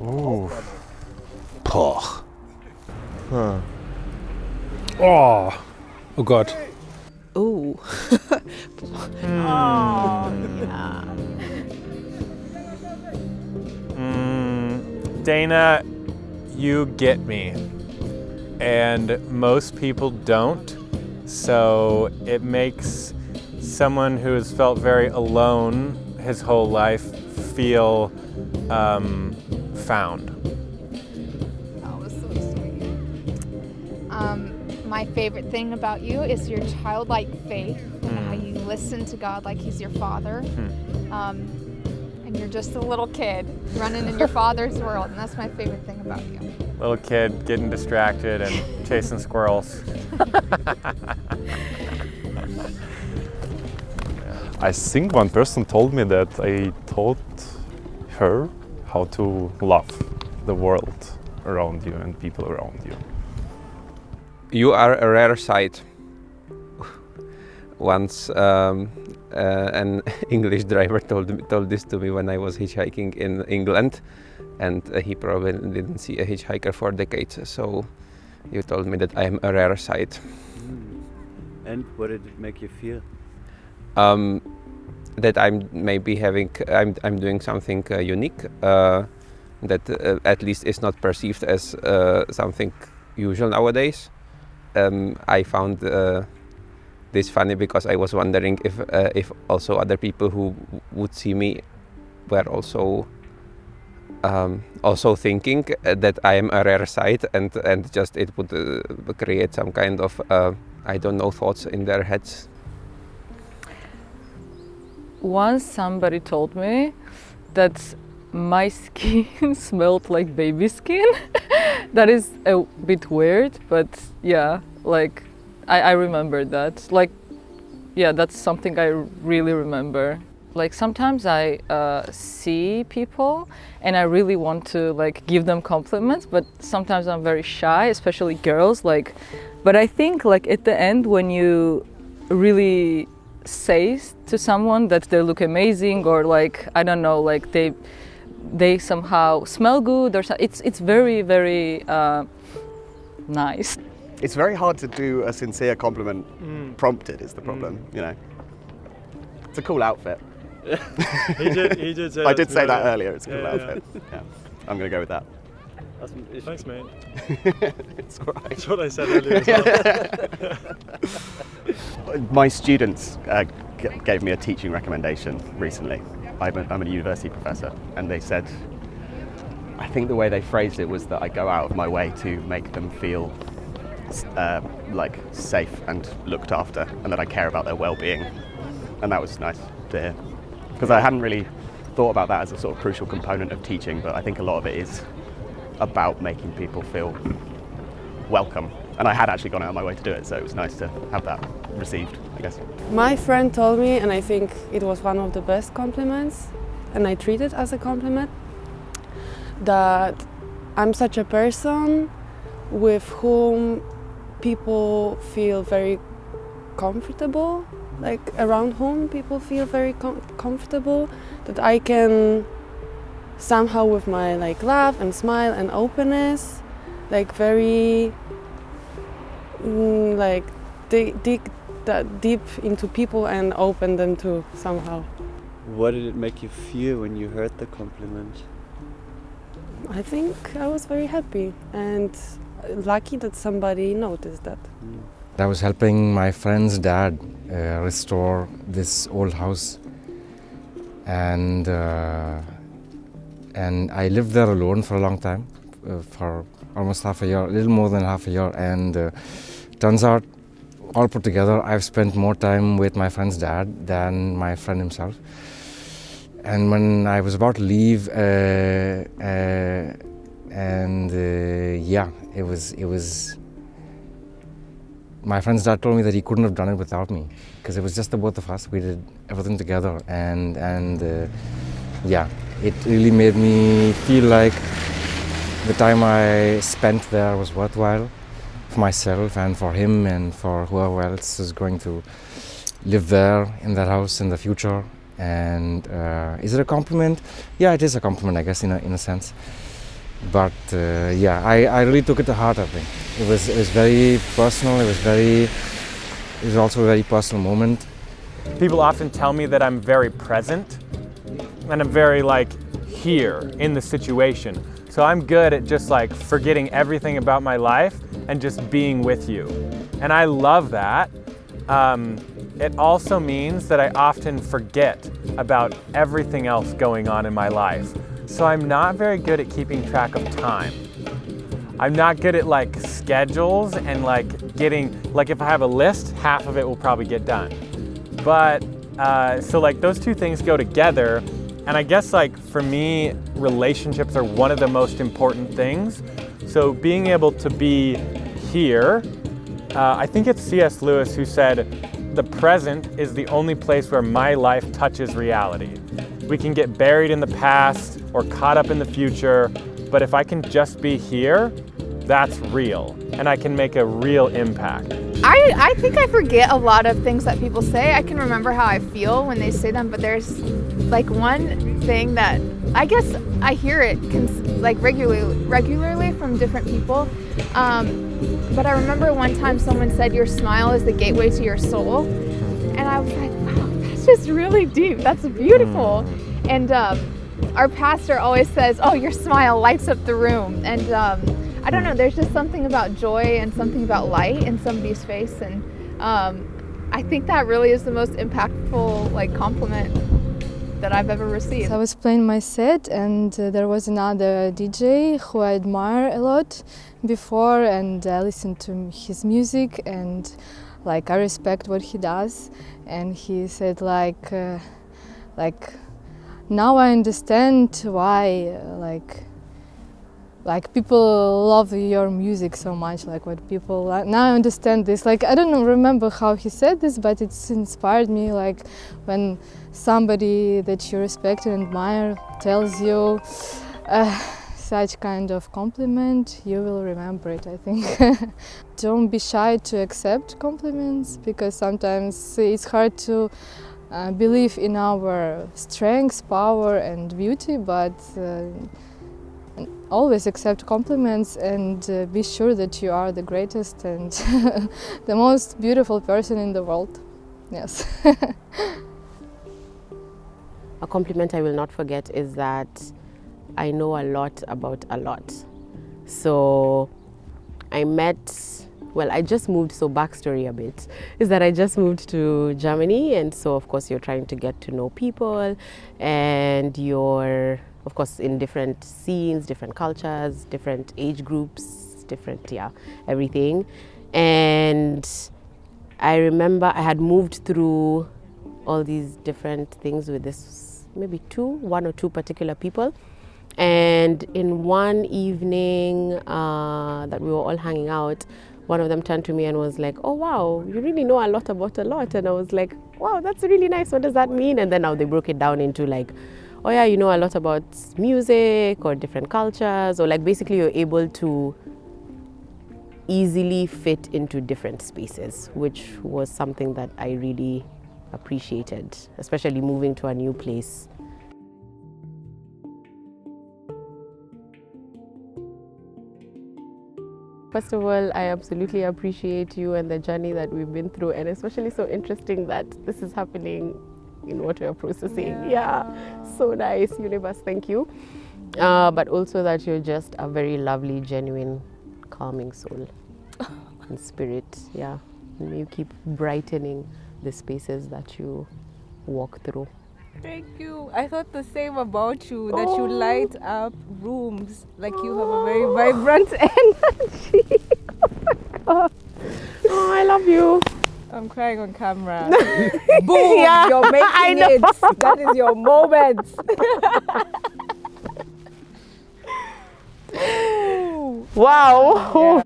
Ooh. Poch. Huh. Oh. Oh God. Ooh. Dana, you get me. And most people don't. So it makes someone who has felt very alone his whole life feel found. That was so sweet. My favorite thing about you is your childlike faith and how you listen to God like He's your father. And you're just a little kid running in your father's world, and that's my favorite thing about you. Little kid getting distracted and chasing squirrels. I think one person told me that I taught her how to love the world around you and people around you. You are a rare sight. Once an English driver told this to me when I was hitchhiking in England, and he probably didn't see a hitchhiker for decades. So you told me that I am a rare sight. And what did it make you feel? That I'm maybe I'm doing something unique that at least is not perceived as something usual nowadays. I found this funny because I was wondering if also other people who would see me were also thinking that I am a rare sight, and just it would create some kind of I don't know, thoughts in their heads. Once somebody told me that my skin smelled like baby skin. That is a bit weird, but yeah, like I remember that. Like, yeah, that's something I really remember. Like sometimes I see people and I really want to like give them compliments, but sometimes I'm very shy, especially girls. Like, but I think like at the end when you really say to someone that they look amazing, or like I don't know, like they somehow smell good, or it's very nice. It's very hard to do a sincere compliment prompted is the problem, you know. It's a cool outfit. He did say I did say that earlier. earlier, it's a cool outfit. Yeah. I'm going to go with that. Thanks, mate. It's all right. That's what I said earlier as well. My students gave me a teaching recommendation recently. I'm a university professor, and they said, I think the way they phrased it was that I go out of my way to make them feel like safe and looked after, and that I care about their well-being. And that was nice to hear, because I hadn't really thought about that as a sort of crucial component of teaching, but I think a lot of it is about making people feel welcome. And I had actually gone out of my way to do it, so it was nice to have that received, I guess. My friend told me, and I think it was one of the best compliments, and I treat it as a compliment, that I'm such a person with whom people feel very comfortable, like around whom people feel very comfortable, that I can somehow with my like laugh and smile and openness, like very like dig that deep into people and open them to somehow. What did it make you feel when you heard the compliment? I think I was very happy and lucky that somebody noticed that. I was helping my friend's dad restore this old house, and I lived there alone for a long time, for almost half a year, a little more than half a year, and turns out, all put together, I've spent more time with my friend's dad than my friend himself. And when I was about to leave, it was. My friend's dad told me that he couldn't have done it without me, because it was just the both of us. We did everything together, and it really made me feel like the time I spent there was worthwhile for myself and for him and for whoever else is going to live there in that house in the future. And is it a compliment? Yeah, it is a compliment, I guess, in a sense. But yeah, I really took it to heart. I think it was very personal. It was also a very personal moment. People often tell me that I'm very present and I'm very like here in the situation. So I'm good at just like forgetting everything about my life and just being with you. And I love that. It also means that I often forget about everything else going on in my life. So I'm not very good at keeping track of time. I'm not good at like schedules and like getting, like if I have a list, half of it will probably get done. But so like those two things go together. And I guess like for me, relationships are one of the most important things. So being able to be here, I think it's C.S. Lewis who said, the present is the only place where my life touches reality. We can get buried in the past or caught up in the future, but if I can just be here, that's real, and I can make a real impact. I think I forget a lot of things that people say. I can remember how I feel when they say them, but there's like one thing that I guess I hear it like regularly from different people. But I remember one time someone said your smile is the gateway to your soul, and I was like, wow, that's just really deep. That's beautiful. And our pastor always says, oh, your smile lights up the room. And I don't know, there's just something about joy and something about light in somebody's face, and I think that really is the most impactful like compliment that I've ever received. I was playing my set, and there was another DJ who I admire a lot before, and I listened to his music, and like I respect what he does. And he said like now I understand why like people love your music so much, like what people like. Now I understand this. Like I don't remember how he said this, but it's inspired me. Like when somebody that you respect and admire tells you such kind of compliment, you will remember it, I think. Don't be shy to accept compliments, because sometimes it's hard to believe in our strengths, power and beauty, but always accept compliments and be sure that you are the greatest and the most beautiful person in the world. Yes. A compliment I will not forget is that I know a lot about a lot. So I just moved, so backstory a bit, is that I just moved to Germany, and so of course you're trying to get to know people, and you're of course in different scenes, different cultures, different age groups, different, everything. And I remember I had moved through all these different things with this, maybe one or two particular people. And in one evening that we were all hanging out, one of them turned to me and was like, oh wow, you really know a lot about a lot. And I was like, wow, that's really nice. What does that mean? And then now they broke it down into like, oh yeah, you know a lot about music or different cultures, or like basically you're able to easily fit into different spaces, which was something that I really appreciated, especially moving to a new place. First of all, I absolutely appreciate you and the journey that we've been through, and especially so interesting that this is happening in what we're processing. Yeah, so nice. Universe, thank you. But also that you're just a very lovely, genuine, calming soul and spirit. Yeah, and you keep brightening the spaces that you walk through. Thank you. I thought the same about you, that you light up rooms, like you have a very vibrant energy. Oh, I love you. I'm crying on camera. Boom! Yeah, you're making it. That is your moment. Wow!